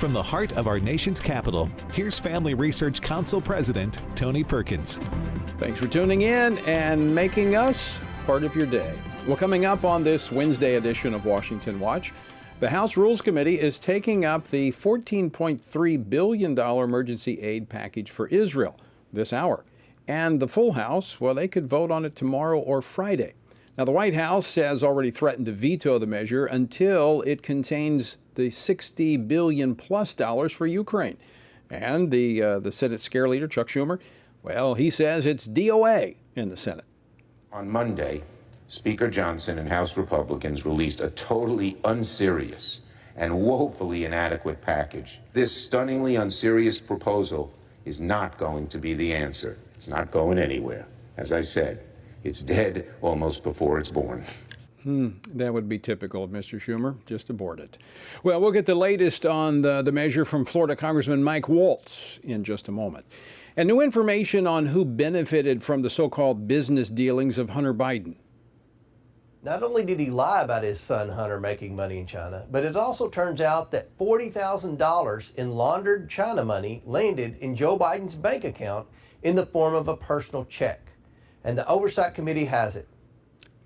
From the heart of our nation's capital, here's Family Research Council President Tony Perkins. Thanks for tuning in and making us part of your day. Well, coming up on this Wednesday edition of Washington Watch, the House Rules Committee is taking up the $14.3 billion emergency aid package for Israel this hour. And the full House, well, they could vote on it tomorrow or Friday. Now, the White House has already threatened to veto the measure until it contains the $60 billion plus for Ukraine. And the Senate scare leader, Chuck Schumer, well, he says it's DOA in the Senate. On Monday, Speaker Johnson and House Republicans released a totally unserious and woefully inadequate package. This stunningly unserious proposal is not going to be the answer. It's not going anywhere. As I said, it's dead almost before it's born. That would be typical of Mr. Schumer. Just abort it. Well, we'll get the latest on the measure from Florida Congressman Mike Waltz in just a moment. And new information on who benefited from the so-called business dealings of Hunter Biden. Not only did he lie about his son Hunter making money in China, but it also turns out that $40,000 in laundered China money landed in Joe Biden's bank account in the form of a personal check. And the Oversight Committee has it.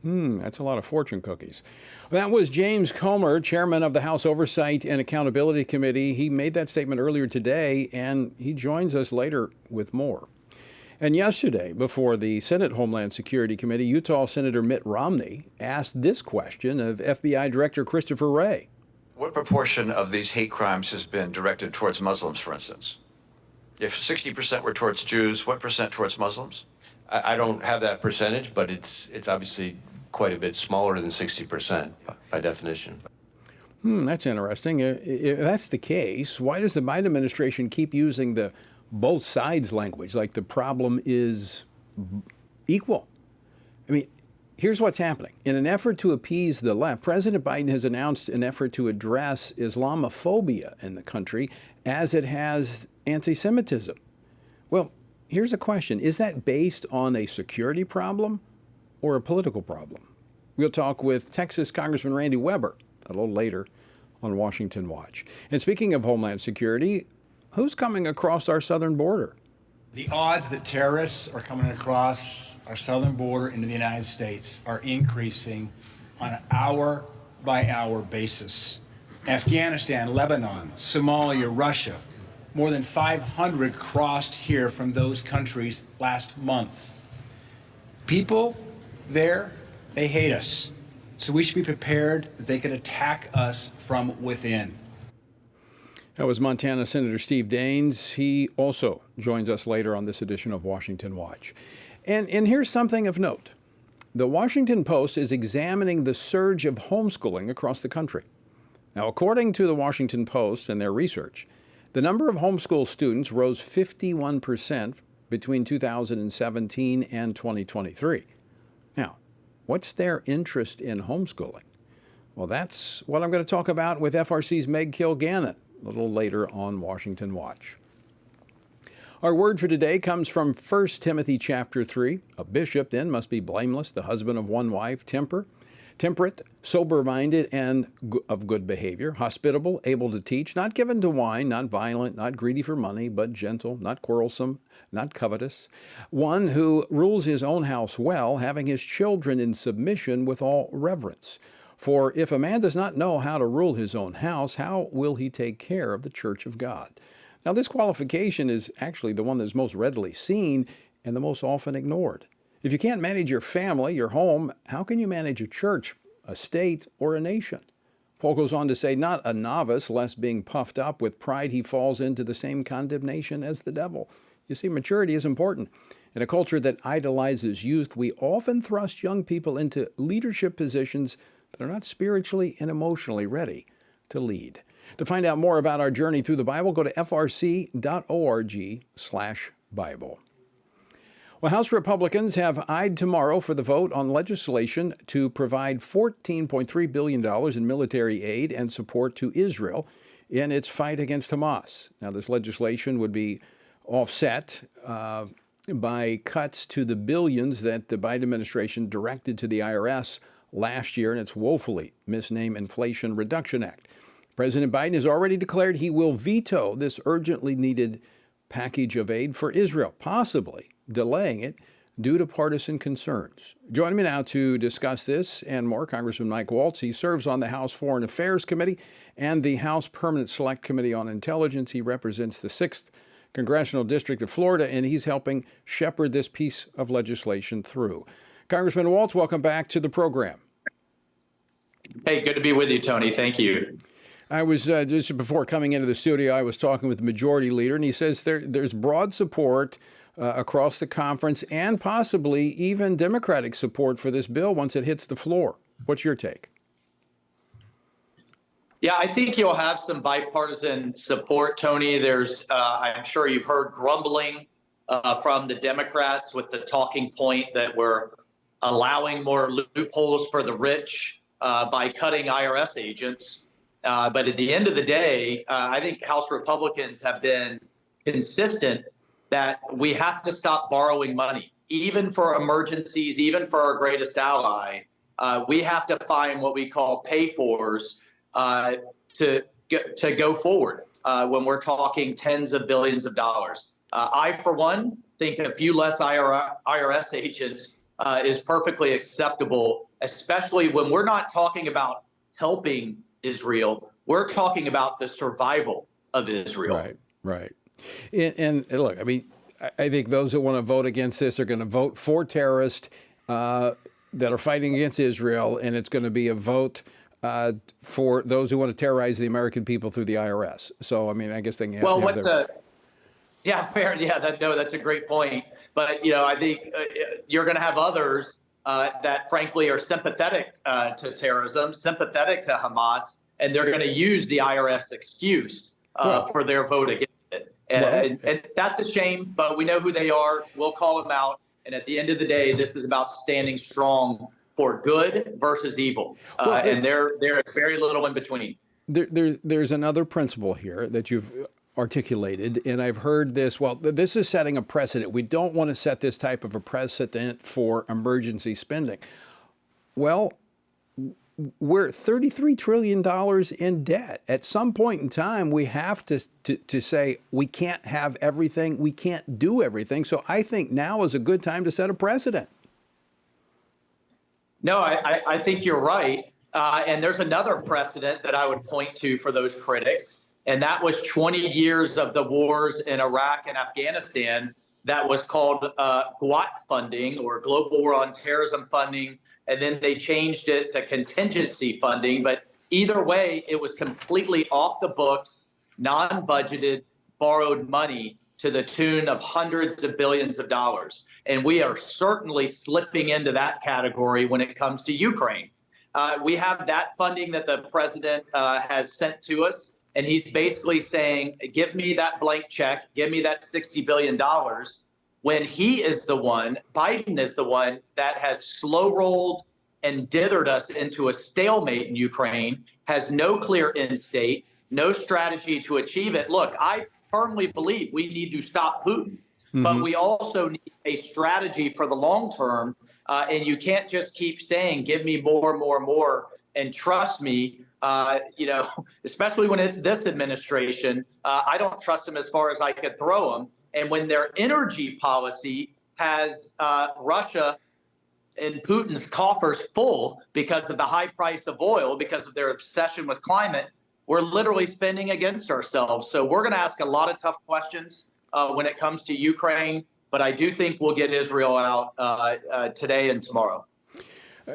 That's a lot of fortune cookies. That was James Comer, chairman of the House Oversight and Accountability Committee. He made that statement earlier today, and he joins us later with more. And yesterday, before the Senate Homeland Security Committee, Utah Senator Mitt Romney asked this question of FBI Director Christopher Wray. What proportion of these hate crimes has been directed towards Muslims, for instance? If 60% were towards Jews, what percent towards Muslims? I don't have that percentage, but it's obviously quite a bit smaller than 60% by definition. That's interesting. If that's the case, why does the Biden administration keep using the both sides language, like the problem is equal? I mean, here's what's happening. In an effort to appease the left, President Biden has announced an effort to address Islamophobia in the country as it has anti-Semitism. Well, here's a question. Is that based on a security problem or a political problem? We'll talk with Texas Congressman Randy Weber a little later on Washington Watch. And speaking of Homeland Security, who's coming across our southern border? The odds that terrorists are coming across our southern border into the United States are increasing on an hour-by-hour basis. Afghanistan, Lebanon, Somalia, Russia, more than 500 crossed here from those countries last month. People there, they hate us. So we should be prepared that they could attack us from within. That was Montana Senator Steve Daines. He also joins us later on this edition of Washington Watch. And here's something of note. The Washington Post is examining the surge of homeschooling across the country. Now, according to the Washington Post and their research, the number of homeschool students rose 51% between 2017 and 2023. Now, what's their interest in homeschooling? Well, that's what I'm going to talk about with FRC's Meg Kilgannon a little later on Washington Watch. Our word for today comes from 1 Timothy chapter 3. A bishop then must be blameless, the husband of one wife, temperate, sober-minded, and of good behavior, hospitable, able to teach, not given to wine, not violent, not greedy for money, but gentle, not quarrelsome, not covetous, one who rules his own house well, having his children in submission with all reverence. For if a man does not know how to rule his own house, how will he take care of the church of God? Now, this qualification is actually the one that's most readily seen and the most often ignored. If you can't manage your family, your home, how can you manage a church, a state, or a nation? Paul goes on to say, not a novice, lest being puffed up with pride he falls into the same condemnation as the devil. You see, maturity is important. In a culture that idolizes youth, we often thrust young people into leadership positions that are not spiritually and emotionally ready to lead. To find out more about our journey through the Bible, go to frc.org/Bible. Well, House Republicans have eyed tomorrow for the vote on legislation to provide $14.3 billion in military aid and support to Israel in its fight against Hamas. Now, this legislation would be offset by cuts to the billions that the Biden administration directed to the IRS last year in its woefully misnamed Inflation Reduction Act. President Biden has already declared he will veto this urgently needed package of aid for Israel, possibly delaying it due to partisan concerns. Joining me now to discuss this and more, Congressman Mike Waltz. He serves on the House Foreign Affairs Committee and the House Permanent Select Committee on Intelligence. He represents the 6th Congressional District of Florida, and he's helping shepherd this piece of legislation through. Congressman Waltz, welcome back to the program. Hey, good to be with you, Tony. Thank you. I was just before coming into the studio, I was talking with the majority leader, and he says there's broad support across the conference and possibly even Democratic support for this bill once it hits the floor. What's your take? Yeah, I think you'll have some bipartisan support, Tony. There's, I'm sure you've heard grumbling from the Democrats with the talking point that we're allowing more loopholes for the rich by cutting IRS agents. But at the end of the day, I think House Republicans have been consistent that we have to stop borrowing money, even for emergencies, even for our greatest ally. We have to find what we call pay-fors to go forward when we're talking tens of billions of dollars. I, for one, think a few less IRS agents is perfectly acceptable, especially when we're not talking about helping Israel. We're talking about the survival of Israel. Right, right. And look, I mean, I think those that want to vote against this are going to vote for terrorists that are fighting against Israel, and it's going to be a vote for those who want to terrorize the American people through the IRS. So, I mean, I guess they can have yeah, fair. Yeah, that's a great point. But, you know, I think you're going to have others that, frankly, are sympathetic to terrorism, sympathetic to Hamas, and they're going to use the IRS excuse for their vote against it. And that's a shame, but we know who they are. We'll call them out. And at the end of the day, this is about standing strong for good versus evil. And there's very little in between. There's another principle here that you've articulated, and I've heard this. Well, this is setting a precedent. We don't want to set this type of a precedent for emergency spending. Well, we're $33 trillion in debt. At some point in time, we have to say we can't have everything. We can't do everything. So I think now is a good time to set a precedent. No, I think you're right. And there's another precedent that I would point to for those critics. And that was 20 years of the wars in Iraq and Afghanistan that was called GWAT funding, or Global War on Terrorism funding. And then they changed it to contingency funding. But either way, it was completely off the books, non-budgeted, borrowed money to the tune of hundreds of billions of dollars. And we are certainly slipping into that category when it comes to Ukraine. We have that funding that the president has sent to us. And he's basically saying, give me that blank check, give me that $60 billion, when he is the one, Biden is the one that has slow rolled and dithered us into a stalemate in Ukraine, has no clear end state, no strategy to achieve it. Look, I firmly believe we need to stop Putin, but we also need a strategy for the long term. And you can't just keep saying, give me more, more, more, and trust me. You know, especially when it's this administration, I don't trust them as far as I could throw them. And when their energy policy has Russia and Putin's coffers full because of the high price of oil, because of their obsession with climate, we're literally spending against ourselves. So we're going to ask a lot of tough questions when it comes to Ukraine. But I do think we'll get Israel out today and tomorrow.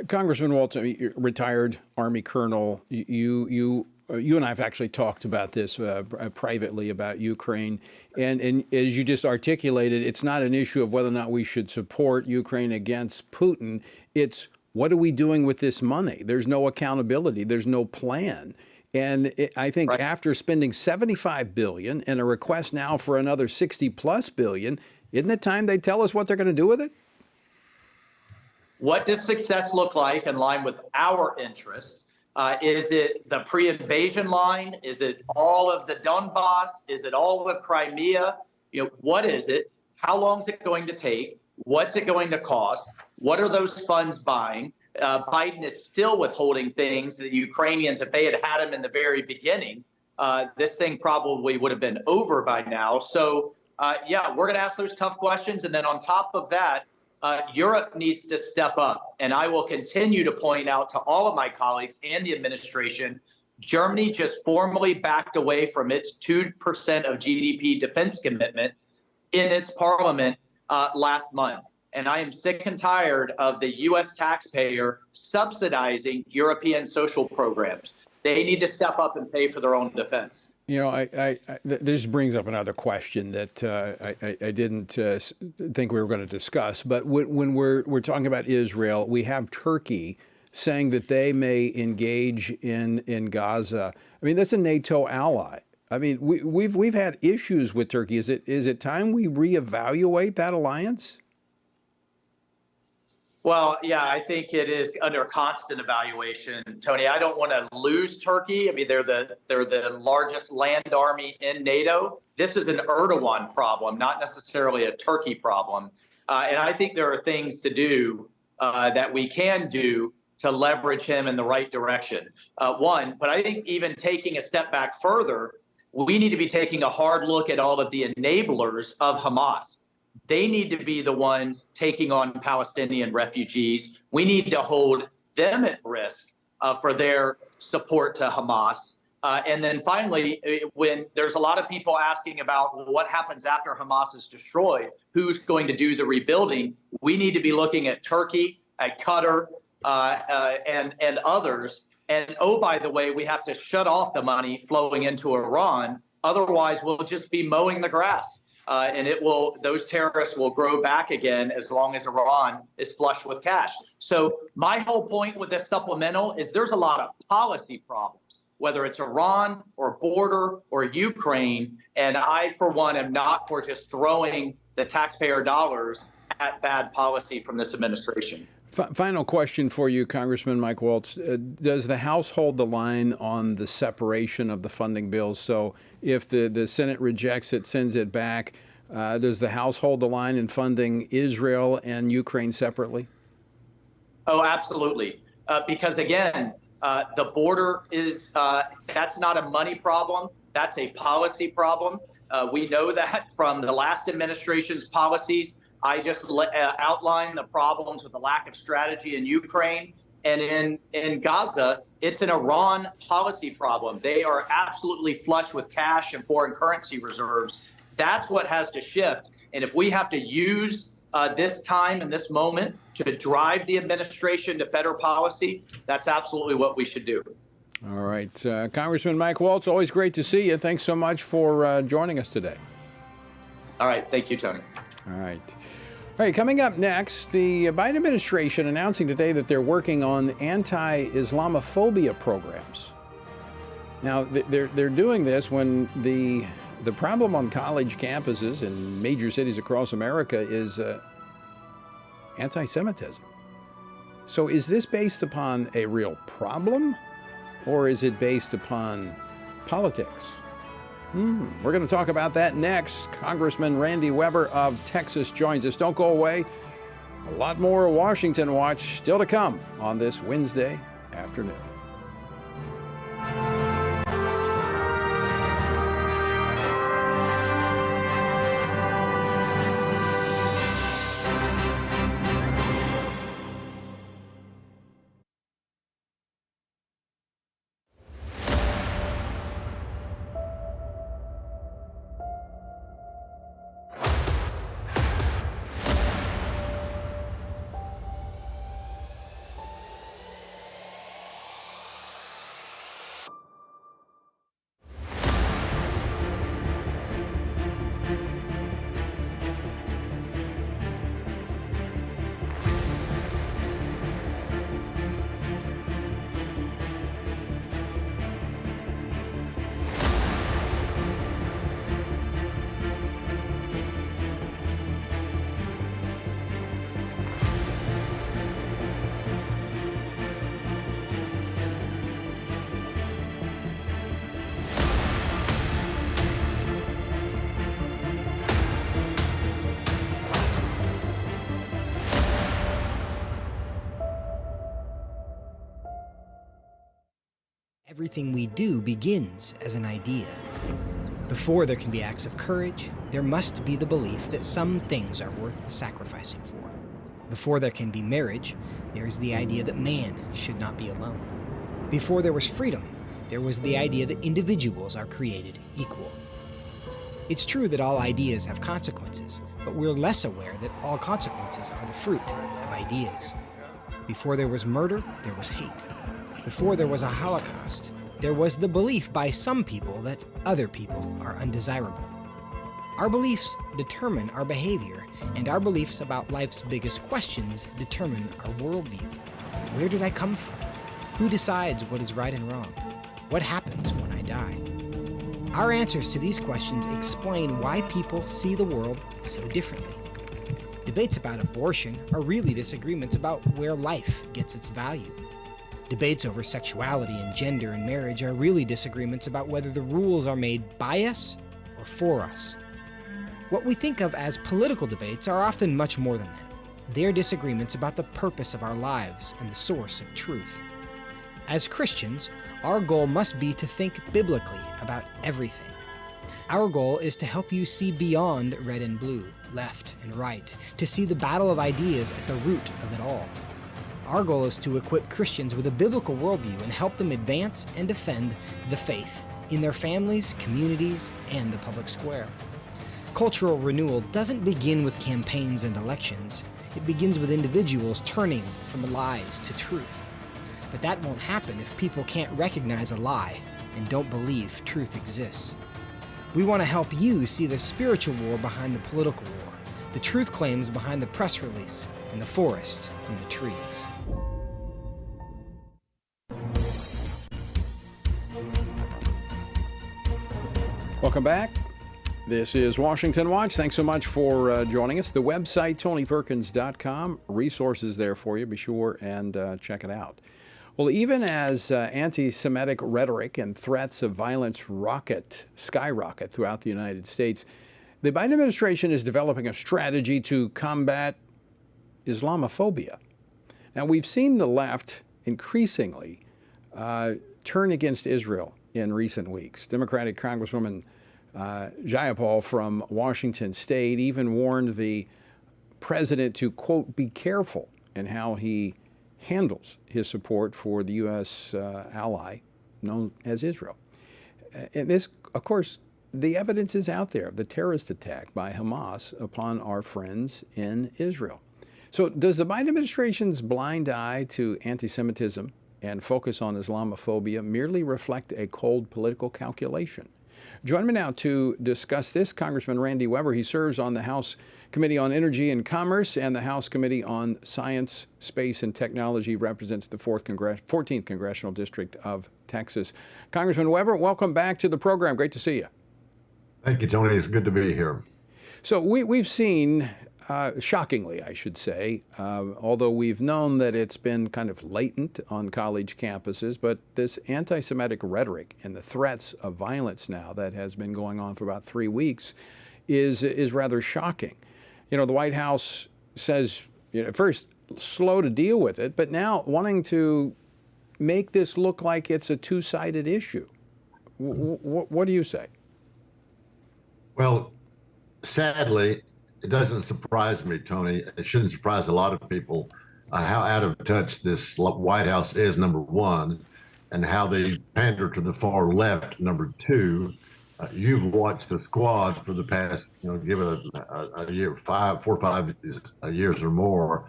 Congressman Waltz, retired Army colonel, you and I have actually talked about this privately about Ukraine. And as you just articulated, it's not an issue of whether or not we should support Ukraine against Putin. It's what are we doing with this money? There's no accountability. There's no plan. And I think after spending $75 billion and a request now for another $60+ billion, isn't it time they tell us what they're going to do with it? What does success look like in line with our interests? Is it the pre-invasion line? Is it all of the Donbass? Is it all of Crimea? You know, what is it? How long is it going to take? What's it going to cost? What are those funds buying? Biden is still withholding things that the Ukrainians, if they had had him in the very beginning, this thing probably would have been over by now. So, yeah, we're going to ask those tough questions. And then on top of that, Europe needs to step up. And I will continue to point out to all of my colleagues and the administration, Germany just formally backed away from its 2% of GDP defense commitment in its parliament last month. And I am sick and tired of the U.S. taxpayer subsidizing European social programs. They need to step up and pay for their own defense. You know, this brings up another question that I didn't think we were going to discuss. But when we're talking about Israel, we have Turkey saying that they may engage in Gaza. I mean, that's a NATO ally. I mean, we've had issues with Turkey. Is it time we reevaluate that alliance? Well, yeah, I think it is under constant evaluation, Tony. I don't want to lose Turkey. I mean, they're the largest land army in NATO. This is an Erdogan problem, not necessarily a Turkey problem. And I think there are things to do that we can do to leverage him in the right direction. But I think even taking a step back further, we need to be taking a hard look at all of the enablers of Hamas. They need to be the ones taking on Palestinian refugees. We need to hold them at risk for their support to Hamas. And then finally, when there's a lot of people asking about what happens after Hamas is destroyed, who's going to do the rebuilding, we need to be looking at Turkey, at Qatar, and others. And oh, by the way, we have to shut off the money flowing into Iran. Otherwise, we'll just be mowing the grass. And those terrorists will grow back again as long as Iran is flush with cash. So my whole point with this supplemental is there's a lot of policy problems, whether it's Iran or border or Ukraine. And I, for one, am not for just throwing the taxpayer dollars at bad policy from this administration. Final question for you, Congressman Mike Waltz. Does the House hold the line on the separation of the funding bills? So if the Senate rejects it, sends it back, does the House hold the line in funding Israel and Ukraine separately? Oh, absolutely. Because, again, the border that's not a money problem. That's a policy problem. We know that from the last administration's policies. I just outlined the problems with the lack of strategy in Ukraine. And in Gaza, it's an Iran policy problem. They are absolutely flush with cash and foreign currency reserves. That's what has to shift. And if we have to use this time and this moment to drive the administration to better policy, that's absolutely what we should do. All right. Congressman Mike Waltz, always great to see you. Thanks so much for joining us today. All right. Thank you, Tony. All right. All right, coming up next, the Biden administration announcing today that they're working on anti-Islamophobia programs. Now, they're doing this when the problem on college campuses in major cities across America is anti-Semitism. So is this based upon a real problem, or is it based upon politics? We're going to talk about that next. Congressman Randy Weber of Texas joins us. Don't go away. A lot more Washington Watch still to come on this Wednesday afternoon. Everything we do begins as an idea. Before there can be acts of courage, there must be the belief that some things are worth sacrificing for. Before there can be marriage, there is the idea that man should not be alone. Before there was freedom, there was the idea that individuals are created equal. It's true that all ideas have consequences, but we're less aware that all consequences are the fruit of ideas. Before there was murder, there was hate. Before there was a Holocaust, there was the belief by some people that other people are undesirable. Our beliefs determine our behavior, and our beliefs about life's biggest questions determine our worldview. Where did I come from? Who decides what is right and wrong? What happens when I die? Our answers to these questions explain why people see the world so differently. Debates about abortion are really disagreements about where life gets its value. Debates over sexuality and gender and marriage are really disagreements about whether the rules are made by us or for us. What we think of as political debates are often much more than that. They're disagreements about the purpose of our lives and the source of truth. As Christians, our goal must be to think biblically about everything. Our goal is to help you see beyond red and blue, left and right, to see the battle of ideas at the root of it all. Our goal is to equip Christians with a biblical worldview and help them advance and defend the faith in their families, communities, and the public square. Cultural renewal doesn't begin with campaigns and elections. It begins with individuals turning from lies to truth. But that won't happen if people can't recognize a lie and don't believe truth exists. We want to help you see the spiritual war behind the political war, the truth claims behind the press release, and the forest from the trees. Welcome back. This is Washington Watch. Thanks so much for joining us. The website, TonyPerkins.com. Resources there for you. Be sure and check it out. Well, even as anti-Semitic rhetoric and threats of violence skyrocket throughout the United States, the Biden administration is developing a strategy to combat Islamophobia. Now, we've seen the left increasingly turn against Israel in recent weeks. Democratic Congresswoman Jayapal from Washington State even warned the president to, quote, be careful in how he handles his support for the U.S. ally known as Israel. And this, of course, the evidence is out there of the terrorist attack by Hamas upon our friends in Israel. So does the Biden administration's blind eye to anti-Semitism and focus on Islamophobia merely reflect a cold political calculation? Join me now to discuss this, Congressman Randy Weber. He serves on the House Committee on Energy and Commerce and the House Committee on Science, Space, and Technology, represents the 14th Congressional District of Texas. Congressman Weber, welcome back to the program. Great to see you. Thank you, Tony. It's good to be here. So we've seen, shockingly, I should say, although we've known that it's been kind of latent on college campuses, but this anti-Semitic rhetoric and the threats of violence now that has been going on for about 3 weeks is rather shocking. You know, the White House says, at first, slow to deal with it, but now wanting to make this look like it's a two-sided issue. What do you say? Well, sadly, it doesn't surprise me, Tony. It shouldn't surprise a lot of people how out of touch this White House is, number one, and how they pander to the far left, number two. You've watched the squad for the past, give it a year, 4 or 5 years or more,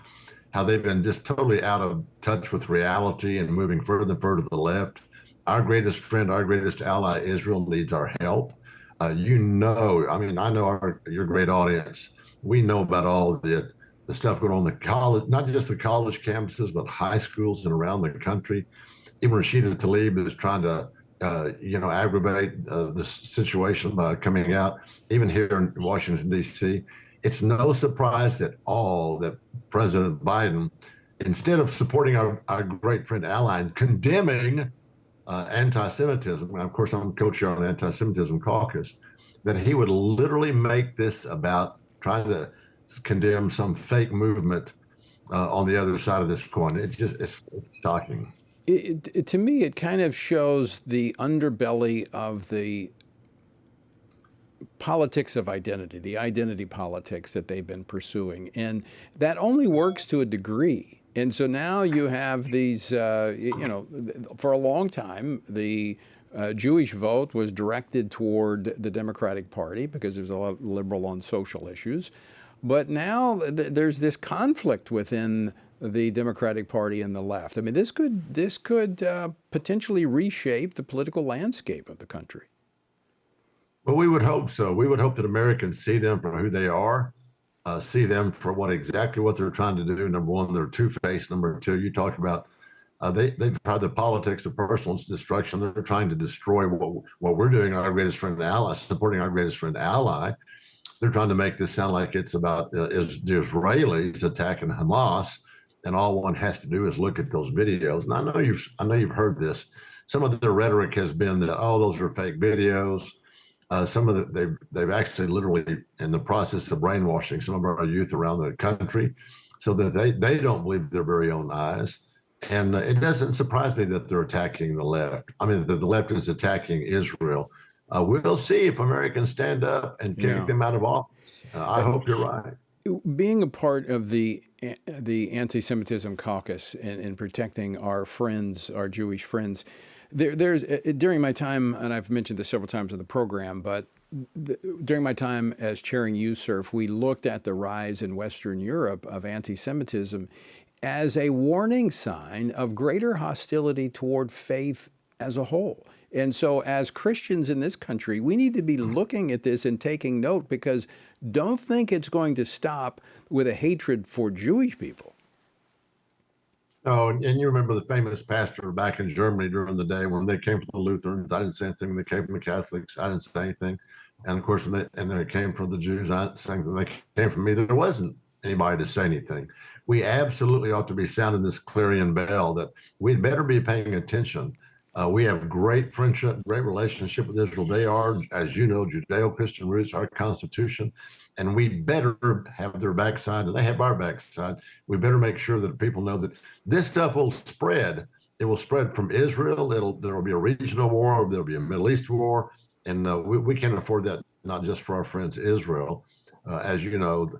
how they've been just totally out of touch with reality and moving further and further to the left. Our greatest friend, our greatest ally, Israel, needs our help. I know your great audience. We know about all the stuff going on in the college, not just the college campuses, but high schools and around the country. Even Rashida Tlaib is trying to, aggravate the situation by coming out. Even here in Washington, D.C., it's no surprise at all that President Biden, instead of supporting our great friend ally and condemning anti-Semitism, and of course I'm co-chair on the Anti-Semitism Caucus, that he would literally make this about trying to condemn some fake movement on the other side of this coin. It's shocking. To me, it kind of shows the underbelly of the politics of identity, the identity politics that they've been pursuing. And that only works to a degree. And so now you have these, for a long time, the Jewish vote was directed toward the Democratic Party because there's a lot of liberal on social issues. But now there's this conflict within the Democratic Party and the left. I mean, this could potentially reshape the political landscape of the country. Well, we would hope so. We would hope that Americans see them for who they are, see them for exactly what they're trying to do. Number one, they're two-faced. Number two, you talk about they've tried the politics of personal destruction. They're trying to destroy what we're doing, our greatest friend and ally, supporting our greatest friend and ally. They're trying to make this sound like it's about the Israelis attacking Hamas, and all one has to do is look at those videos. And I know you've heard this. Some of the rhetoric has been that, oh, those are fake videos. Some of they've actually literally in the process of brainwashing some of our youth around the country, so that they don't believe their very own eyes. And it doesn't surprise me that they're attacking the left. I mean, the left is attacking Israel. We'll see if Americans stand up and kick them out of office. I hope you're right. Being a part of the anti-Semitism caucus and protecting our friends, our Jewish friends, there's during my time, and I've mentioned this several times in the program, but during my time as chairing USERF, we looked at the rise in Western Europe of anti-Semitism as a warning sign of greater hostility toward faith as a whole. And so as Christians in this country, we need to be looking at this and taking note, because don't think it's going to stop with a hatred for Jewish people. Oh, and you remember the famous pastor back in Germany during the day when they came from the Lutherans. I didn't say anything. When they came from the Catholics, I didn't say anything. And of course, when they came from the Jews, I didn't say anything. When they came from me, there wasn't anybody to say anything. We absolutely ought to be sounding this clarion bell that we'd better be paying attention. We have great friendship, great relationship with Israel. They are, as you know, Judeo-Christian roots, our Constitution, and we better have their backside, and they have our backside. We better make sure that people know that this stuff will spread. It will spread from Israel. There will be a regional war. There will be a Middle East war, and we can't afford that, not just for our friends Israel. As you know,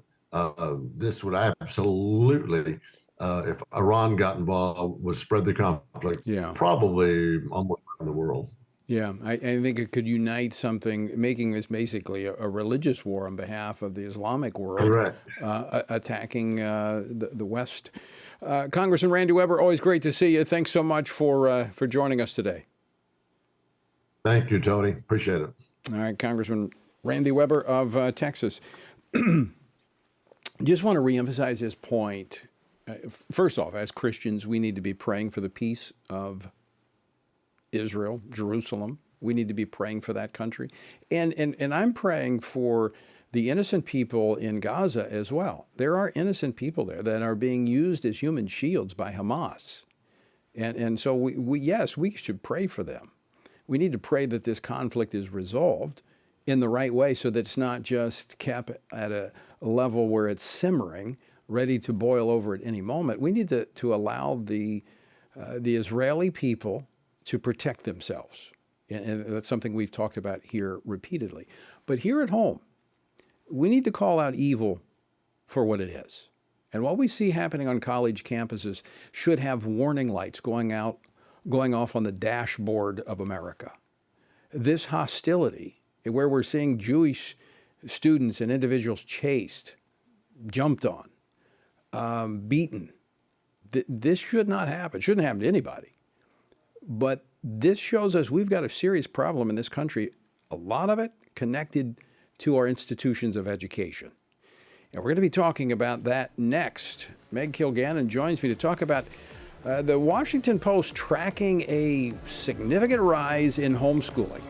this would absolutely, if Iran got involved, would spread the conflict, probably almost around the world. Yeah, I think it could unite something, making this basically a religious war on behalf of the Islamic world. Correct. Attacking the West. Congressman Randy Weber, always great to see you. Thanks so much for joining us today. Thank you, Tony. Appreciate it. All right, Congressman Randy Weber of Texas. Just want to reemphasize this point. First off, as Christians, we need to be praying for the peace of Israel, Jerusalem. We need to be praying for that country. And I'm praying for the innocent people in Gaza as well. There are innocent people there that are being used as human shields by Hamas. And so we should pray for them. We need to pray that this conflict is resolved in the right way, so that it's not just kept at a level where it's simmering, ready to boil over at any moment. We need to allow the Israeli people to protect themselves. And that's something we've talked about here repeatedly. But here at home, we need to call out evil for what it is. And what we see happening on college campuses should have warning lights going off on the dashboard of America. This hostility, where we're seeing Jewish students and individuals chased, jumped on, beaten, this should not happen. It shouldn't happen to anybody. But this shows us we've got a serious problem in this country, a lot of it connected to our institutions of education. And we're going to be talking about that next. Meg Kilgannon joins me to talk about the Washington Post tracking a significant rise in homeschooling.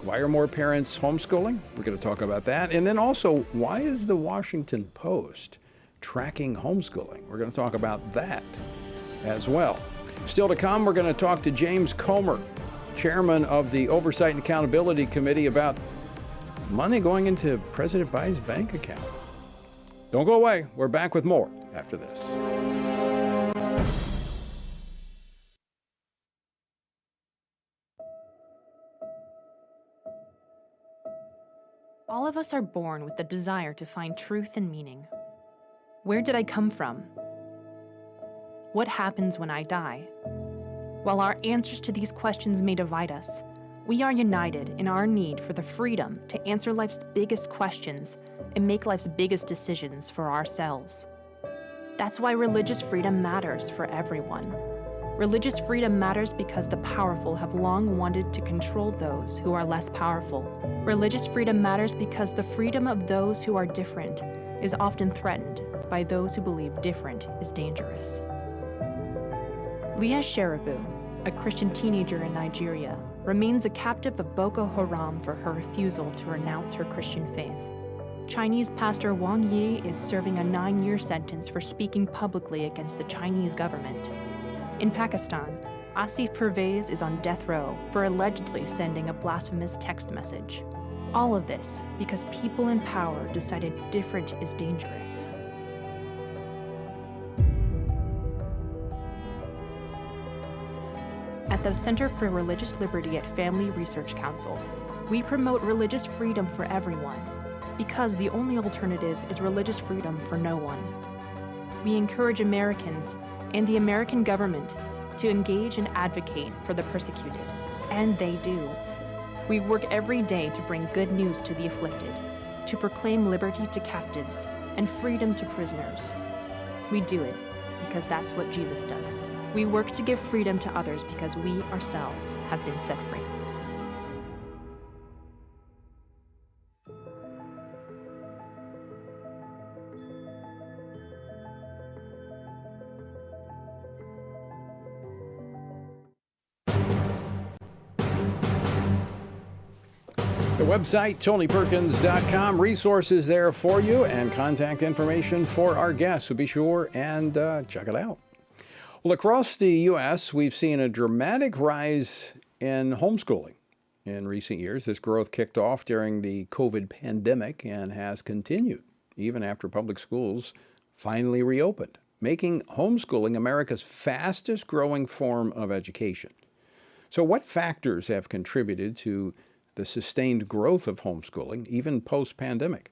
Why are more parents homeschooling? We're going to talk about that. And then also, why is the Washington Post tracking homeschooling? We're going to talk about that as well. Still to come, we're going to talk to James Comer, chairman of the Oversight and Accountability Committee, about money going into President Biden's bank account. Don't go away. We're back with more after this. All of us are born with the desire to find truth and meaning. Where did I come from? What happens when I die? While our answers to these questions may divide us, we are united in our need for the freedom to answer life's biggest questions and make life's biggest decisions for ourselves. That's why religious freedom matters for everyone. Religious freedom matters because the powerful have long wanted to control those who are less powerful. Religious freedom matters because the freedom of those who are different is often threatened by those who believe different is dangerous. Leah Sheribu, a Christian teenager in Nigeria, remains a captive of Boko Haram for her refusal to renounce her Christian faith. Chinese pastor Wang Yi is serving a 9-year sentence for speaking publicly against the Chinese government. In Pakistan, Asif Pervez is on death row for allegedly sending a blasphemous text message. All of this because people in power decided different is dangerous. At the Center for Religious Liberty at Family Research Council, we promote religious freedom for everyone because the only alternative is religious freedom for no one. We encourage Americans and the American government to engage and advocate for the persecuted, and they do. We work every day to bring good news to the afflicted, to proclaim liberty to captives and freedom to prisoners. We do it because that's what Jesus does. We work to give freedom to others because we ourselves have been set free. The website, TonyPerkins.com, resources there for you and contact information for our guests, so be sure and check it out. Well, across the U.S., we've seen a dramatic rise in homeschooling in recent years. This growth kicked off during the COVID pandemic and has continued even after public schools finally reopened, making homeschooling America's fastest growing form of education. So what factors have contributed to the sustained growth of homeschooling, even post-pandemic?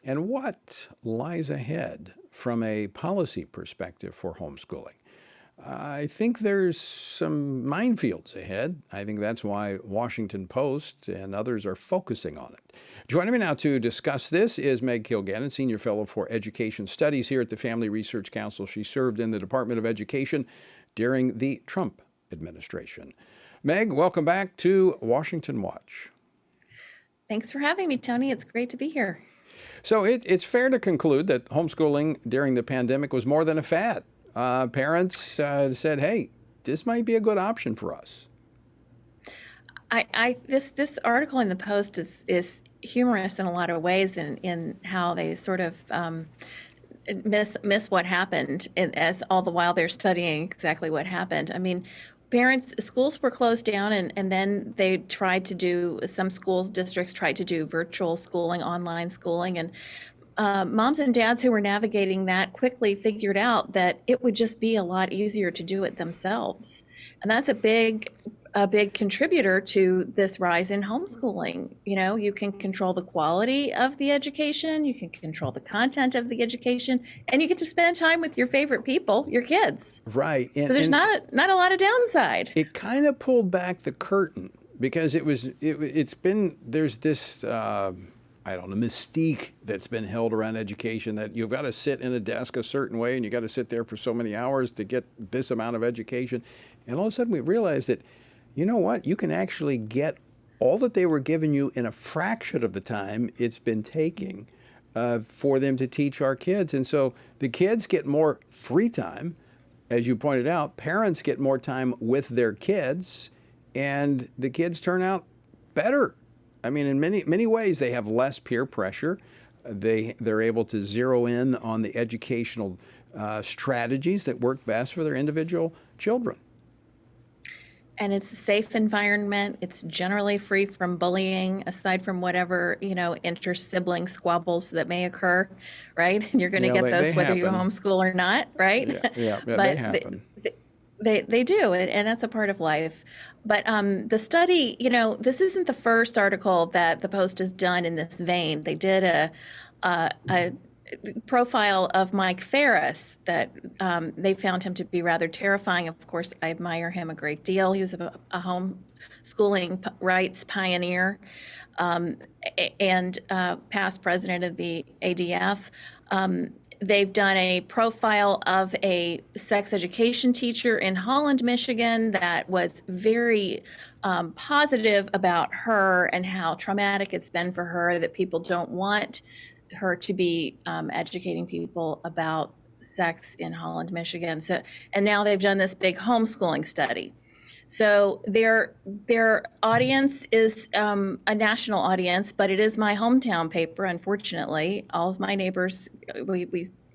And what lies ahead from a policy perspective for homeschooling? I think there's some minefields ahead. I think that's why Washington Post and others are focusing on it. Joining me now to discuss this is Meg Kilgannon, Senior Fellow for Education Studies here at the Family Research Council. She served in the Department of Education during the Trump administration. Meg, welcome back to Washington Watch. Thanks for having me, Tony. It's great to be here. So it's fair to conclude that homeschooling during the pandemic was more than a fad. Parents said, hey, this might be a good option for us. This article in the Post is humorous in a lot of ways in how they sort of miss what happened, as all the while they're studying exactly what happened. I mean, schools were closed down, and then they tried to do, some districts tried to do virtual schooling, online schooling, and moms and dads who were navigating that quickly figured out that it would just be a lot easier to do it themselves. And that's a big contributor to this rise in homeschooling. You know, you can control the quality of the education, you can control the content of the education, and you get to spend time with your favorite people, your kids. Right. So there's not a lot of downside. It kind of pulled back the curtain because there's this mystique that's been held around education, that you've got to sit in a desk a certain way and you got to sit there for so many hours to get this amount of education. And all of a sudden we realized that, you know what, you can actually get all that they were giving you in a fraction of the time it's been taking for them to teach our kids. And so the kids get more free time, as you pointed out, parents get more time with their kids, and the kids turn out better. I mean, in many ways, they have less peer pressure. They're able to zero in on the educational strategies that work best for their individual children. And it's a safe environment. It's generally free from bullying, aside from whatever, inter-sibling squabbles that may occur, right? And you're going to get those whether you homeschool or not, right? Yeah, they happen. They do, and that's a part of life. But the study, this isn't the first article that the Post has done in this vein. They did a profile of Mike Ferris that they found him to be rather terrifying. Of course, I admire him a great deal. He was a homeschooling rights pioneer and past president of the ADF. They've done a profile of a sex education teacher in Holland, Michigan, that was very positive about her and how traumatic it's been for her, that people don't want her to be educating people about sex in Holland, Michigan. So, and now they've done this big homeschooling study. So their audience is a national audience, but it is my hometown paper, unfortunately. All of my neighbors, we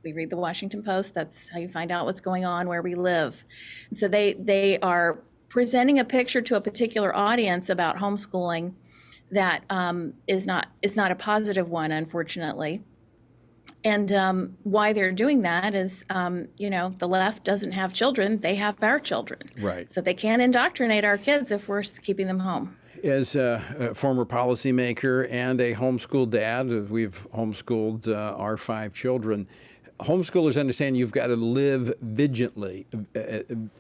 read the Washington Post. That's how you find out what's going on where we live. And so they are presenting a picture to a particular audience about homeschooling that is not a positive one, unfortunately. And why they're doing that is, the left doesn't have children; they have our children. Right. So they can't indoctrinate our kids if we're keeping them home. As a former policymaker and a homeschool dad, we've homeschooled our 5 children. Homeschoolers understand you've got to live vigilantly,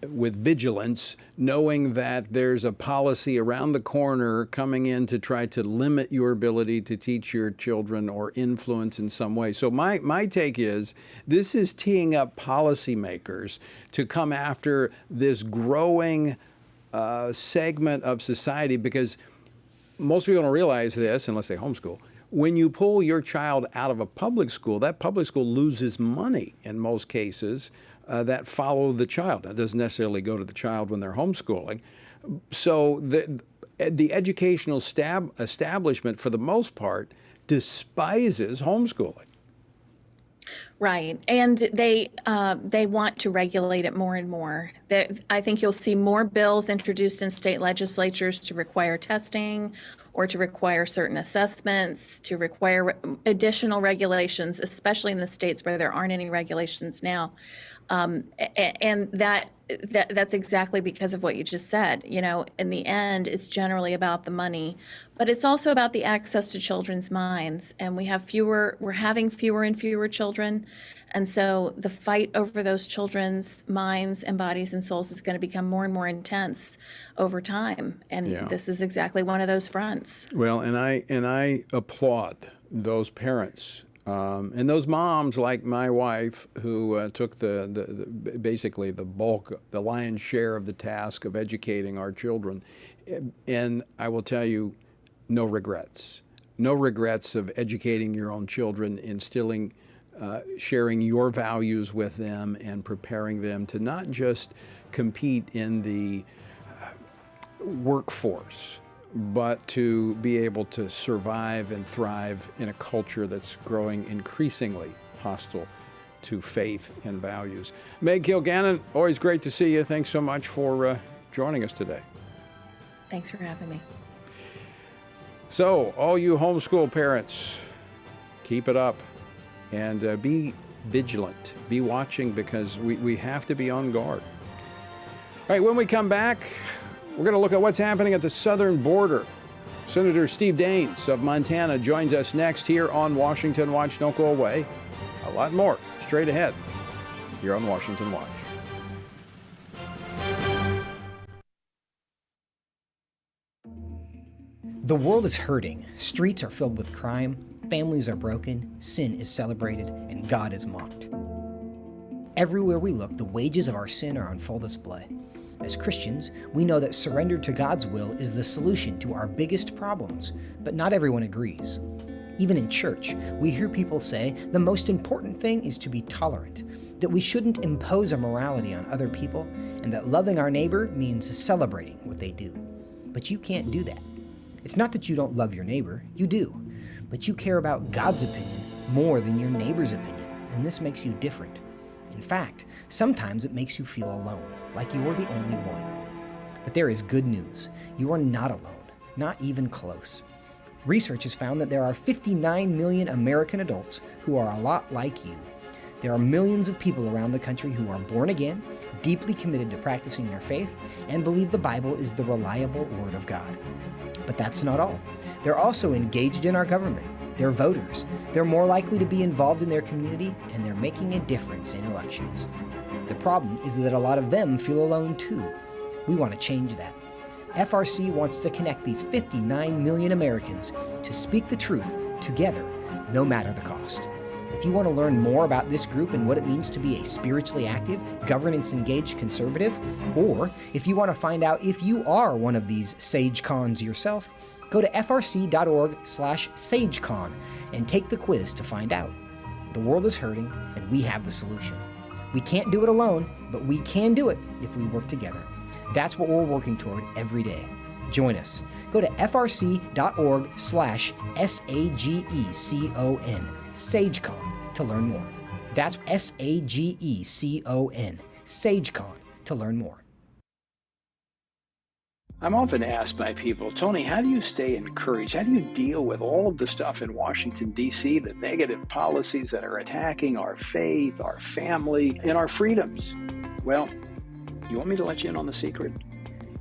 with vigilance, knowing that there's a policy around the corner coming in to try to limit your ability to teach your children or influence in some way. So my take is this is teeing up policymakers to come after this growing segment of society, because most people don't realize this unless they homeschool. When you pull your child out of a public school, that public school loses money in most cases that follow the child. It doesn't necessarily go to the child when they're homeschooling. So the educational establishment, for the most part, despises homeschooling. Right, and they want to regulate it more and more. I think you'll see more bills introduced in state legislatures to require testing or to require certain assessments, to require additional regulations, especially in the states where there aren't any regulations now. And that's exactly because of what you just said. In the end, it's generally about the money, but it's also about the access to children's minds. And we're having fewer and fewer children. And so the fight over those children's minds and bodies and souls is going to become more and more intense over time. And This is exactly one of those fronts. Well, and I applaud those parents and those moms like my wife who took basically the bulk, the lion's share of the task of educating our children. And I will tell you, no regrets. No regrets of educating your own children, instilling, sharing your values with them, and preparing them to not just compete in the workforce, but to be able to survive and thrive in a culture that's growing increasingly hostile to faith and values. Meg Kilgannon, always great to see you. Thanks so much for joining us today. Thanks for having me. So, all you homeschool parents, keep it up and be vigilant. Be watching, because we have to be on guard. All right, when we come back, we're going to look at what's happening at the southern border. Senator Steve Daines of Montana joins us next here on Washington Watch. Don't go away. A lot more straight ahead here on Washington Watch. The world is hurting. Streets are filled with crime. Families are broken. Sin is celebrated, and God is mocked. Everywhere we look, the wages of our sin are on full display. As Christians, we know that surrender to God's will is the solution to our biggest problems, but not everyone agrees. Even in church, we hear people say the most important thing is to be tolerant, that we shouldn't impose our morality on other people, and that loving our neighbor means celebrating what they do. But you can't do that. It's not that you don't love your neighbor, you do, but you care about God's opinion more than your neighbor's opinion, and this makes you different. In fact, sometimes it makes you feel alone, like you're the only one. But there is good news. You are not alone, not even close. Research has found that there are 59 million American adults who are a lot like you. There are millions of people around the country who are born again, deeply committed to practicing their faith, and believe the Bible is the reliable Word of God. But that's not all. They're also engaged in our government. They're voters. They're more likely to be involved in their community, and they're making a difference in elections. The problem is that a lot of them feel alone too. We want to change that. FRC wants to connect these 59 million Americans to speak the truth together, no matter the cost. If you want to learn more about this group and what it means to be a spiritually active, governance-engaged conservative, or if you want to find out if you are one of these SageCons yourself, go to frc.org/SageCon and take the quiz to find out. The world is hurting, and we have the solution. We can't do it alone, but we can do it if we work together. That's what we're working toward every day. Join us. Go to frc.org/SAGECON, SageCon, to learn more. That's SAGECON, SageCon, to learn more. I'm often asked by people, Tony, how do you stay encouraged? How do you deal with all of the stuff in Washington, D.C., the negative policies that are attacking our faith, our family, and our freedoms? Well, you want me to let you in on the secret?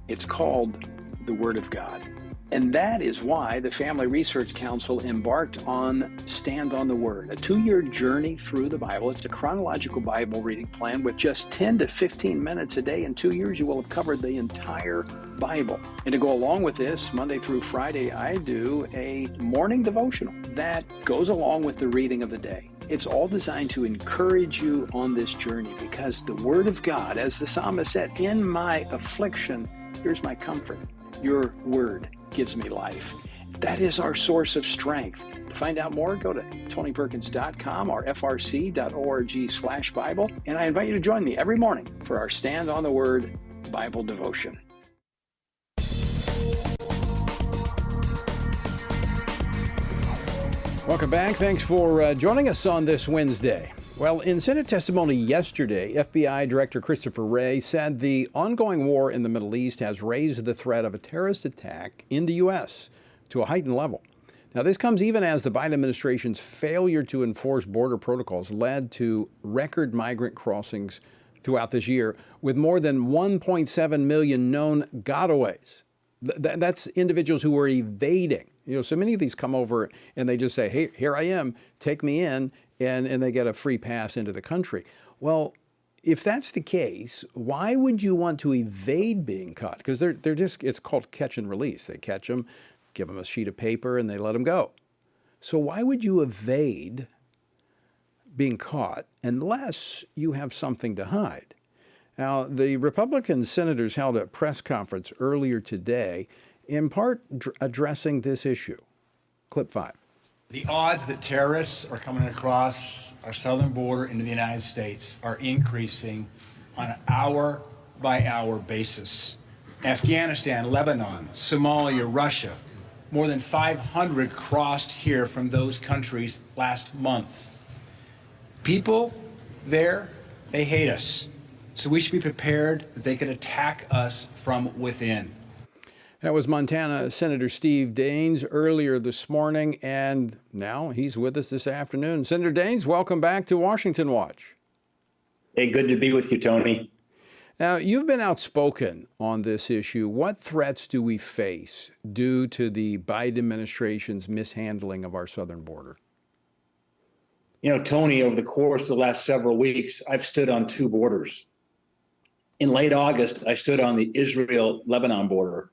It's called the Word of God. And that is why the Family Research Council embarked on Stand on the Word, a 2-year journey through the Bible. It's a chronological Bible reading plan with just 10 to 15 minutes a day. In 2 years, you will have covered the entire Bible. And to go along with this, Monday through Friday, I do a morning devotional that goes along with the reading of the day. It's all designed to encourage you on this journey because the Word of God, as the psalmist said, in my affliction, here's my comfort. Your Word gives me life. That is our source of strength. To find out more, go to tonyperkins.com or frc.org/Bible. And I invite you to join me every morning for our Stand on the Word Bible devotion. Welcome back. Thanks for joining us on this Wednesday. Well, in Senate testimony yesterday, FBI Director Christopher Wray said the ongoing war in the Middle East has raised the threat of a terrorist attack in the U.S. to a heightened level. Now, this comes even as the Biden administration's failure to enforce border protocols led to record migrant crossings throughout this year, with more than 1.7 million known gotaways. That's individuals who are evading. So many of these come over and they just say, hey, here I am, take me in. And they get a free pass into the country. Well, if that's the case, why would you want to evade being caught? Because they're just, it's called catch and release. They catch them, give them a sheet of paper, and they let them go. So why would you evade being caught unless you have something to hide? Now, the Republican senators held a press conference earlier today, in part addressing this issue. Clip 5. The odds that terrorists are coming across our southern border into the United States are increasing on an hour-by-hour basis. Afghanistan, Lebanon, Somalia, Russia, more than 500 crossed here from those countries last month. People there, they hate us. So we should be prepared that they could attack us from within. That was Montana Senator Steve Daines earlier this morning, and now he's with us this afternoon. Senator Daines, welcome back to Washington Watch. Hey, good to be with you, Tony. Now, you've been outspoken on this issue. What threats do we face due to the Biden administration's mishandling of our southern border? You know, Tony, over the course of the last several weeks, I've stood on two borders. In late August, I stood on the Israel-Lebanon border,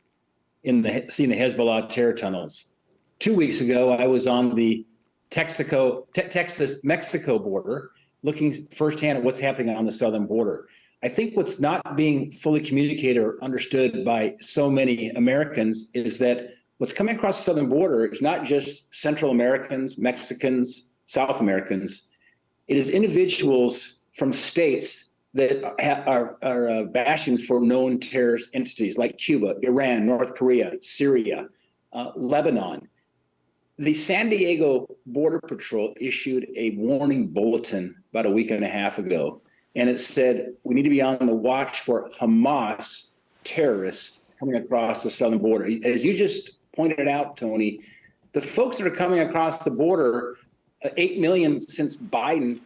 seeing the Hezbollah terror tunnels. 2 weeks ago, I was on the Texas-Mexico border, looking firsthand at what's happening on the southern border. I think what's not being fully communicated or understood by so many Americans is that what's coming across the southern border is not just Central Americans, Mexicans, South Americans. It is individuals from states that are bastions for known terrorist entities like Cuba, Iran, North Korea, Syria, Lebanon. The San Diego Border Patrol issued a warning bulletin about a week and a half ago, and it said we need to be on the watch for Hamas terrorists coming across the southern border. As you just pointed out, Tony, the folks that are coming across the border, 8 million since Biden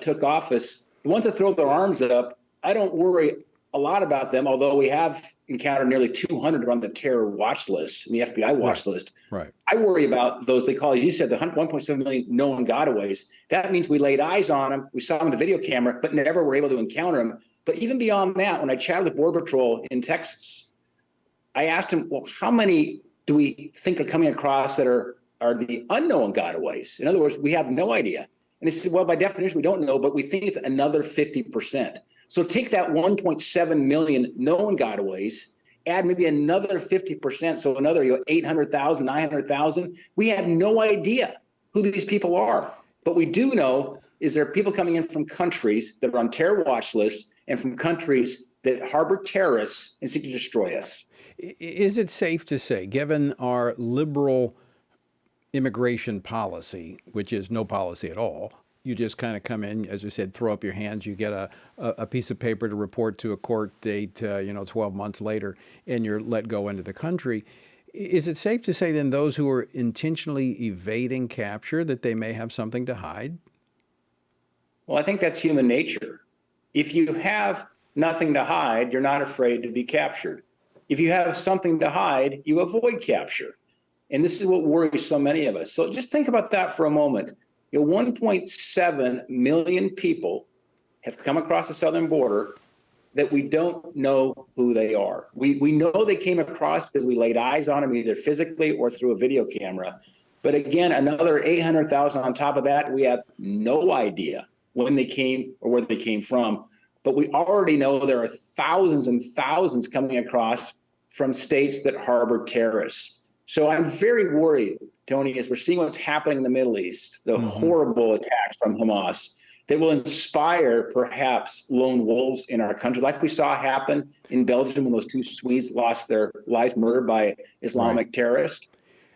took office, the ones that throw their arms up, I don't worry a lot about them, although we have encountered nearly 200 on the terror watch list and the FBI watch list. Right. I worry about those, they call, as you said, the 1.7 million known gotaways. That means we laid eyes on them, we saw them with the video camera, but never were able to encounter them. But even beyond that, when I chatted with Border Patrol in Texas, I asked him, well, how many do we think are coming across that are the unknown gotaways? In other words, we have no idea. And they said, well, by definition, we don't know, but we think it's another 50%. So take that 1.7 million known gotaways, add maybe another 50%, so another 800,000, 900,000. We have no idea who these people are. But we do know is there are people coming in from countries that are on terror watch lists and from countries that harbor terrorists and seek to destroy us. Is it safe to say, given our liberal immigration policy, which is no policy at all, you just kind of come in, as you said, throw up your hands, you get a piece of paper to report to a court date, 12 months later, and you're let go into the country. Is it safe to say then those who are intentionally evading capture, that they may have something to hide? Well, I think that's human nature. If you have nothing to hide, you're not afraid to be captured. If you have something to hide, you avoid capture. And this is what worries so many of us. So just think about that for a moment. 1.7 million people have come across the southern border that we don't know who they are. We know they came across because we laid eyes on them either physically or through a video camera. But again, another 800,000 on top of that, we have no idea when they came or where they came from. But we already know there are thousands and thousands coming across from states that harbor terrorists. So I'm very worried, Tony, as we're seeing what's happening in the Middle East, the horrible attacks from Hamas, that will inspire perhaps lone wolves in our country, like we saw happen in Belgium when those two Swedes lost their lives murdered by Islamic terrorists.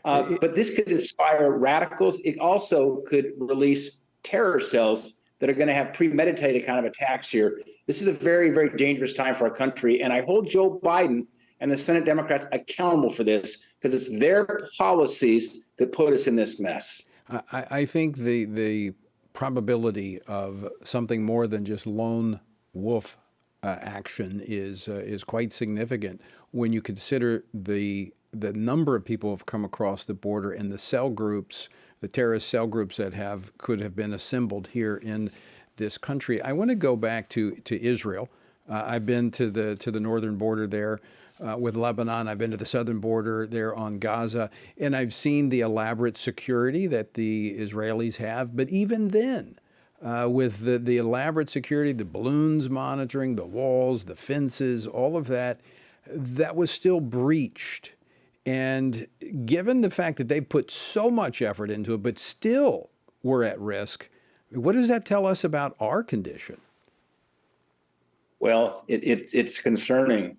But this could inspire radicals. It also could release terror cells that are going to have premeditated kind of attacks here. This is a very, very dangerous time for our country. And I hold Joe Biden and the Senate Democrats accountable for this, because it's their policies that put us in this mess. I think the probability of something more than just lone wolf action is quite significant when you consider the number of people who have come across the border and the cell groups, the terrorist cell groups that could have been assembled here in this country. I want to go back to Israel. I've been to the northern border there with Lebanon. I've been to the southern border there on Gaza, and I've seen the elaborate security that the Israelis have. But even then, with the elaborate security, the balloons monitoring, the walls, the fences, all of that, that was still breached. And given the fact that they put so much effort into it, but still were at risk, what does that tell us about our condition? Well, it's concerning,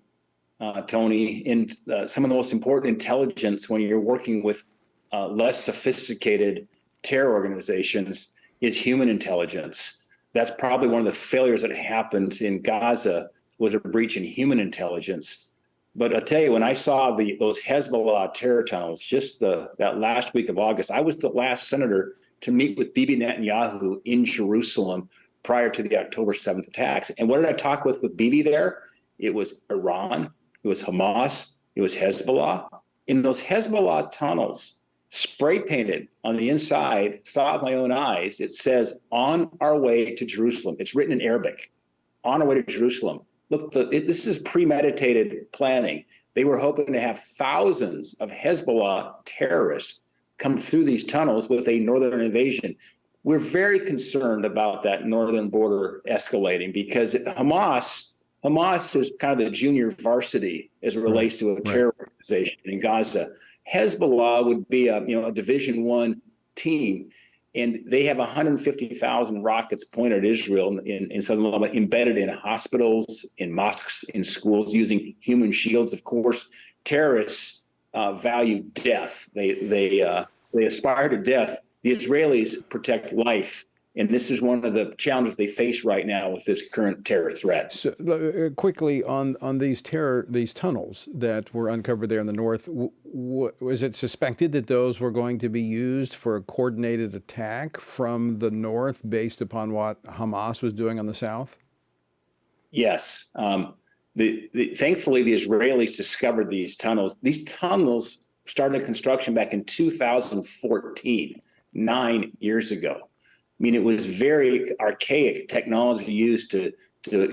Tony. And some of the most important intelligence when you're working with less sophisticated terror organizations is human intelligence. That's probably one of the failures that happened in Gaza, was a breach in human intelligence. But I'll tell you, when I saw those Hezbollah terror tunnels just that last week of August, I was the last senator to meet with Bibi Netanyahu in Jerusalem prior to the October 7th attacks. And what did I talk with Bibi there? It was Iran, it was Hamas, it was Hezbollah. In those Hezbollah tunnels, spray painted on the inside, saw it with my own eyes, it says, "On our way to Jerusalem." It's written in Arabic, "On our way to Jerusalem." Look, this is premeditated planning. They were hoping to have thousands of Hezbollah terrorists come through these tunnels with a northern invasion. We're very concerned about that northern border escalating, because Hamas is kind of the junior varsity as it relates to a terror organization in Gaza. Hezbollah would be a Division I team, and they have 150,000 rockets pointed at Israel in southern Lebanon, embedded in hospitals, in mosques, in schools, using human shields. Of course, terrorists value death. They aspire to death. The Israelis protect life And this is one of the challenges they face right now with this current terror threat. So, quickly on these tunnels that were uncovered there in the north, was it suspected that those were going to be used for a coordinated attack from the north based upon what Hamas was doing on the south? Yes. Thankfully, the Israelis discovered these tunnels. These tunnels started construction back in 2014, 9 years ago. I mean, it was very archaic technology used to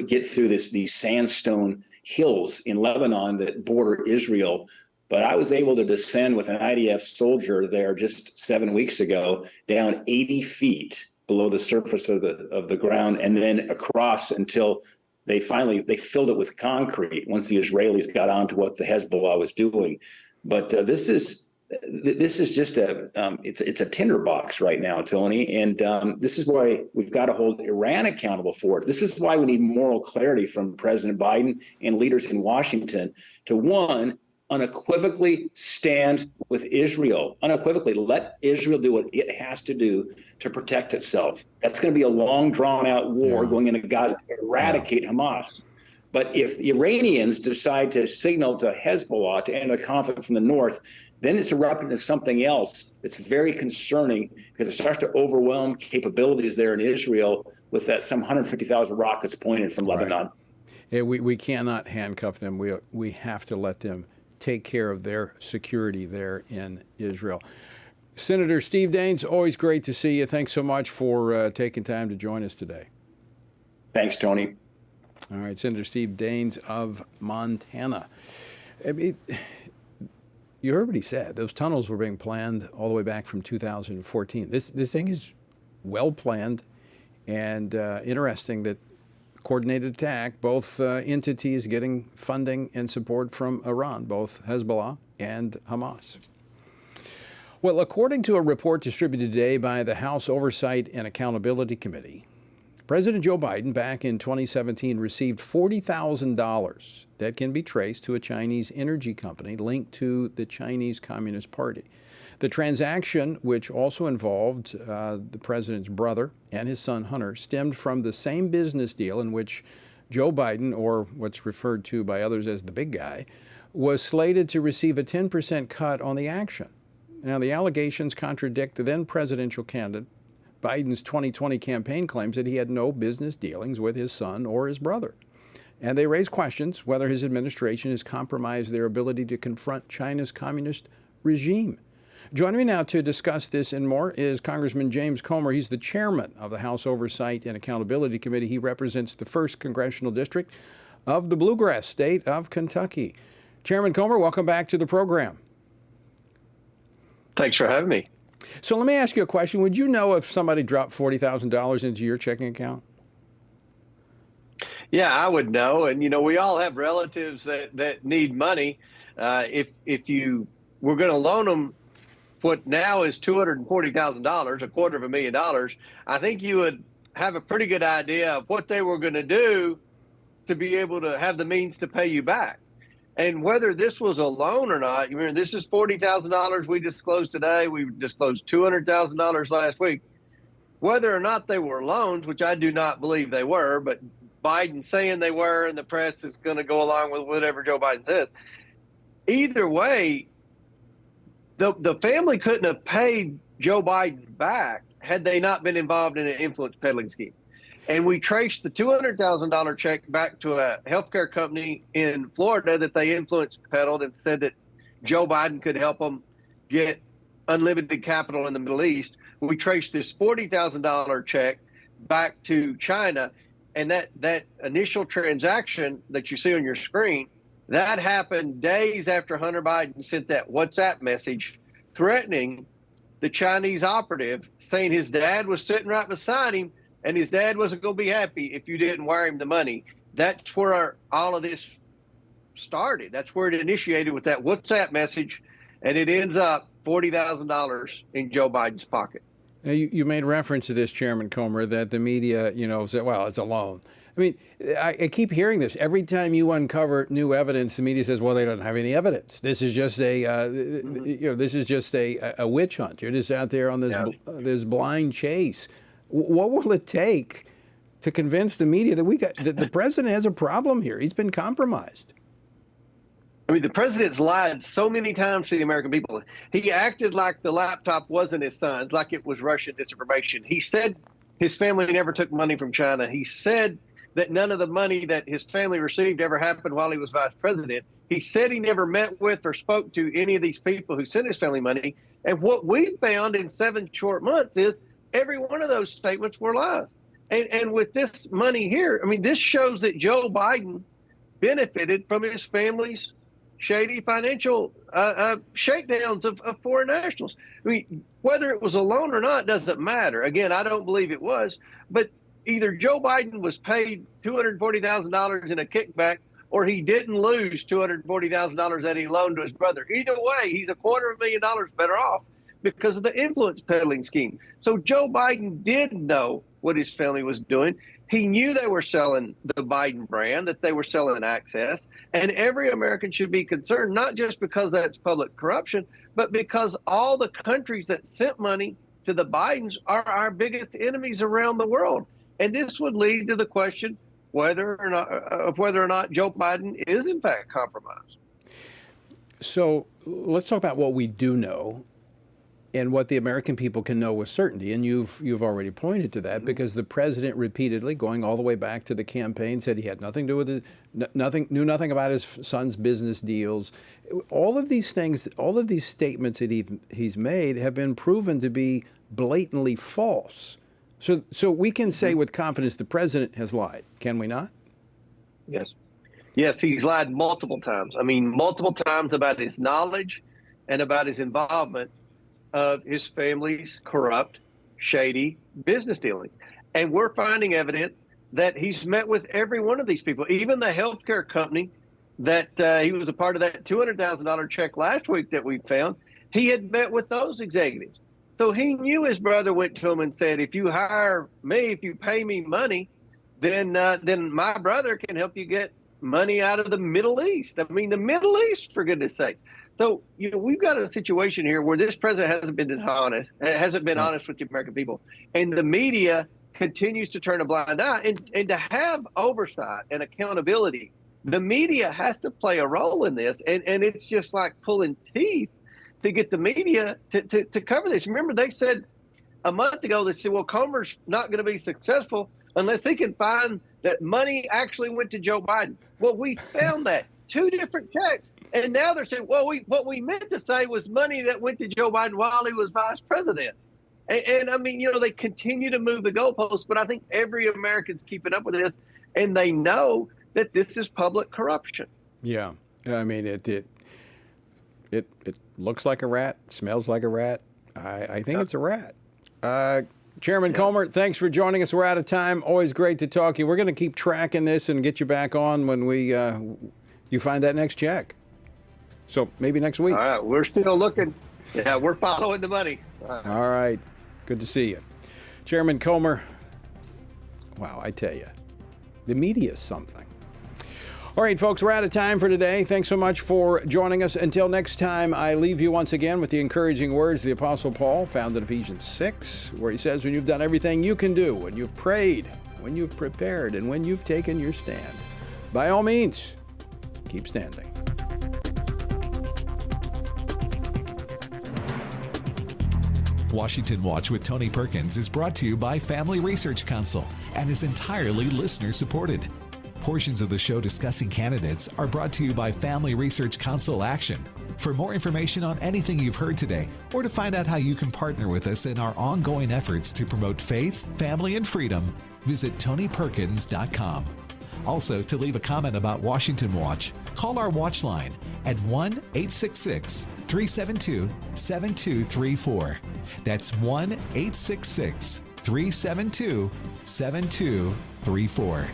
get through these sandstone hills in Lebanon that border Israel. But I was able to descend with an IDF soldier there just 7 weeks ago, down 80 feet below the surface of the ground, and then across until they filled it with concrete once the Israelis got onto what the Hezbollah was doing. But this is just it's a tinderbox right now, Tony, and this is why we've got to hold Iran accountable for it. This is why we need moral clarity from President Biden and leaders in Washington to, one, unequivocally stand with Israel, unequivocally let Israel do what it has to do to protect itself. That's going to be a long, drawn-out war going into Gaza to eradicate Hamas. But if the Iranians decide to signal to Hezbollah to end the conflict from the north, then it's erupting into something else. It's very concerning because it starts to overwhelm capabilities there in Israel with that some 150,000 rockets pointed from Lebanon. Yeah, we cannot handcuff them. We have to let them take care of their security there in Israel. Senator Steve Daines, always great to see you. Thanks so much for taking time to join us today. Thanks, Tony. All right, Senator Steve Daines of Montana. I mean, you heard what he said. Those tunnels were being planned all the way back from 2014. This thing is well planned, and interesting that coordinated attack, both entities getting funding and support from Iran, both Hezbollah and Hamas. Well, according to a report distributed today by the House Oversight and Accountability Committee, President Joe Biden back in 2017 received $40,000 that can be traced to a Chinese energy company linked to the Chinese Communist Party. The transaction, which also involved the president's brother and his son Hunter, stemmed from the same business deal in which Joe Biden, or what's referred to by others as the big guy, was slated to receive a 10% cut on the action. Now, the allegations contradict the then presidential candidate Biden's 2020 campaign claims that he had no business dealings with his son or his brother. And they raise questions whether his administration has compromised their ability to confront China's communist regime. Joining me now to discuss this and more is Congressman James Comer. He's the chairman of the House Oversight and Accountability Committee. He represents the 1st Congressional District of the Bluegrass State of Kentucky. Chairman Comer, welcome back to the program. Thanks for having me. So let me ask you a question. Would you know if somebody dropped $40,000 into your checking account? Yeah, I would know. And, you know, we all have relatives that need money. If you were going to loan them what now is $240,000, $250,000, I think you would have a pretty good idea of what they were going to do to be able to have the means to pay you back. And whether this was a loan or not, you remember, this is $40,000 we disclosed today. We disclosed $200,000 last week. Whether or not they were loans, which I do not believe they were, but Biden saying they were, and the press is going to go along with whatever Joe Biden says. Either way, the family couldn't have paid Joe Biden back had they not been involved in an influence peddling scheme. And we traced the $200,000 check back to a healthcare company in Florida that they influence peddled and said that Joe Biden could help them get unlimited capital in the Middle East. We traced this $40,000 check back to China. And that initial transaction that you see on your screen, that happened days after Hunter Biden sent that WhatsApp message threatening the Chinese operative, saying his dad was sitting right beside him and his dad wasn't going to be happy if you didn't wire him the money. That's where all of this started. That's where it initiated, with that WhatsApp message, and it ends up $40,000 in Joe Biden's pocket. Now, you made reference to this, Chairman Comer, that the media, said, well, it's a loan. I mean, I keep hearing this. Every time you uncover new evidence, the media says, well, they don't have any evidence. This is just a witch hunt. You're just out there on this blind chase. What will it take to convince the media that the president has a problem here? He's been compromised. I mean, the president's lied so many times to the American people. He acted like the laptop wasn't his son's, like it was Russian disinformation. He said his family never took money from China. He said that none of the money that his family received ever happened while he was vice president. He said he never met with or spoke to any of these people who sent his family money. And what we found in 7 short months is every one of those statements were lies. And with this money here, I mean, this shows that Joe Biden benefited from his family's shady financial shakedowns of foreign nationals. I mean, whether it was a loan or not doesn't matter. Again, I don't believe it was, but either Joe Biden was paid $240,000 in a kickback, or he didn't lose $240,000 that he loaned to his brother. Either way, he's $250,000 better off because of the influence peddling scheme. So Joe Biden did know what his family was doing. He knew they were selling the Biden brand, that they were selling access, and every American should be concerned, not just because that's public corruption, but because all the countries that sent money to the Bidens are our biggest enemies around the world. And this would lead to the question whether or not Joe Biden is in fact compromised. So let's talk about what we do know and what the American people can know with certainty. And you've already pointed to that, because the president repeatedly, going all the way back to the campaign, said he had nothing to do with it, knew nothing about his son's business deals. All of these things, all of these statements that he's made have been proven to be blatantly false. So we can say with confidence the president has lied, can we not? Yes. Yes, he's lied multiple times. I mean, multiple times about his knowledge and about his involvement of his family's corrupt, shady business dealings. And we're finding evidence that he's met with every one of these people, even the healthcare company that he was a part of that $200,000 check last week that we found. He had met with those executives. So he knew his brother went to him and said, if you hire me, if you pay me money, then my brother can help you get money out of the Middle East. I mean, the Middle East, for goodness sake. So, we've got a situation here where this president hasn't been dishonest, hasn't been honest with the American people. And the media continues to turn a blind eye. And to have oversight and accountability, the media has to play a role in this. And it's just like pulling teeth to get the media to cover this. Remember, they said a month ago, they said, well, Comer's not going to be successful unless he can find that money actually went to Joe Biden. Well, we found that. 2 different checks. And now they're saying, well, what we meant to say was money that went to Joe Biden while he was vice president. And I mean, they continue to move the goalposts, but I think every American's keeping up with this, and they know that this is public corruption. Yeah. I mean, it looks like a rat, smells like a rat. I think it's a rat. Chairman Comer, thanks for joining us. We're out of time. Always great to talk to you. We're going to keep tracking this and get you back on when you find that next check. So maybe next week. All right. We're still looking. Yeah, we're following the money. All right. Good to see you. Chairman Comer, wow, I tell you, the media is something. All right, folks, we're out of time for today. Thanks so much for joining us. Until next time, I leave you once again with the encouraging words of the Apostle Paul found in Ephesians 6, where he says, when you've done everything you can do, when you've prayed, when you've prepared, and when you've taken your stand, by all means, keep standing. Washington Watch with Tony Perkins is brought to you by Family Research Council and is entirely listener-supported. Portions of the show discussing candidates are brought to you by Family Research Council Action. For more information on anything you've heard today, or to find out how you can partner with us in our ongoing efforts to promote faith, family, and freedom, visit TonyPerkins.com. Also, to leave a comment about Washington Watch, call our watch line at 1-866-372-7234. That's 1-866-372-7234.